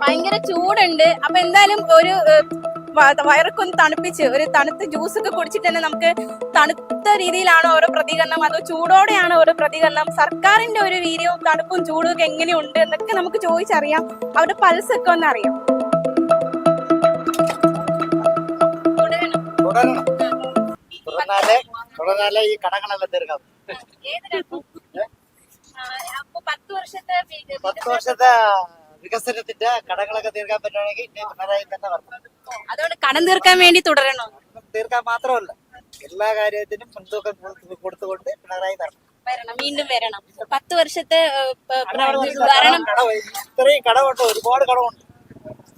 ഭയങ്കര ചൂടുണ്ട്. അപ്പൊ എന്തായാലും ഒരു വയറൊക്കെ ഒന്ന് തണുപ്പിച്ച് ഒരു തണുത്ത ജ്യൂസ് ഒക്കെ കുടിച്ചിട്ട് തന്നെ നമുക്ക് തണുത്ത രീതിയിലാണോ ഓരോ പ്രതികരണം, അതോ ചൂടോടെയാണോ ഓരോ പ്രതികരണം, സർക്കാരിന്റെ ഒരു വീര്യവും തണുപ്പും ചൂടും ഒക്കെ എങ്ങനെയുണ്ട് എന്നൊക്കെ നമുക്ക് ചോദിച്ചറിയാം. അവരുടെ പൾസ് ഒക്കെ ഒന്ന് അറിയാം. തുടർന്നാലേ ഈ കടകളെല്ലാം തീർക്കാം. അപ്പൊ 10 വർഷത്തെ വികസനത്തിന്റെ കടകളൊക്കെ തീർക്കാൻ പറ്റുവാണെങ്കിൽ പിണറായി തന്നെ വരണം. അതുകൊണ്ട് കടം തീർക്കാൻ വേണ്ടി തുടരണോ? തീർക്കാൻ മാത്രമല്ല, എല്ലാ കാര്യത്തിനും മുൻതൂക്കം കൊടുത്തുകൊണ്ട് പിണറായി വരണം. വീണ്ടും വരണം. 10 വർഷത്തെ ഭരണം. ഇത്രയും കടമുണ്ട്, ഒരുപാട് കടമുണ്ട്.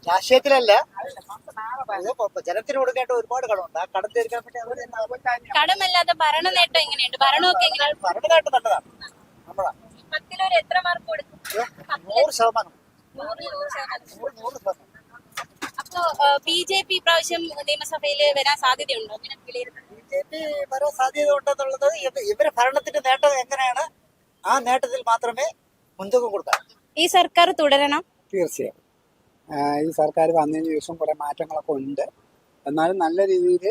രാഷ്ട്രീയത്തിലല്ല, ജനത്തിന് കൊടുക്കേണ്ട ഒരുപാട് കടമുണ്ട്. ആ കടം തീർക്കാൻ വേണ്ടി കടമല്ലാതെ ഭരണ നേട്ടം എങ്ങനെയുണ്ട്? ഭരണമൊക്കെ എങ്ങനെയാണ്? ഭരണ നേട്ടം നല്ലതാണ്. നമ്മളാ 10 എത്ര മാർക്ക് കൊടുക്കും? 100%. അപ്പോ BJP പ്രാവശ്യം നിയമസഭയിൽ വരാൻ സാധ്യതയുണ്ടോ? BJP വരാൻ സാധ്യത ഉണ്ടെന്നുള്ളത് ഇവരെ ഭരണത്തിന്റെ നേട്ടം എങ്ങനെയാണ്, ആ നേട്ടത്തിൽ മാത്രമേ മുൻതൂക്കം കൊടുക്കാൻ. ഈ സർക്കാർ തുടരണം. തീർച്ചയായും ഈ സർക്കാർ വന്നതിന് ശേഷം കുറെ മാറ്റങ്ങളൊക്കെ ഉണ്ട്. എന്നാലും നല്ല രീതിയിൽ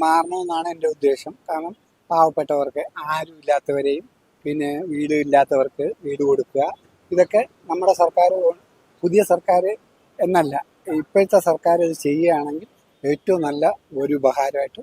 മാറണമെന്നാണ് എൻ്റെ ഉദ്ദേശം. കാരണം പാവപ്പെട്ടവർക്ക്, ആരും ഇല്ലാത്തവരെയും, പിന്നെ വീട് ഇല്ലാത്തവർക്ക് വീട് കൊടുക്കുക, ഇതൊക്കെ നമ്മുടെ സർക്കാർ, പുതിയ സർക്കാർ എന്നല്ല, ഇപ്പോഴത്തെ സർക്കാർ ഇത് ചെയ്യുകയാണെങ്കിൽ ഏറ്റവും നല്ല ഒരു ഉപകാരമായിട്ട്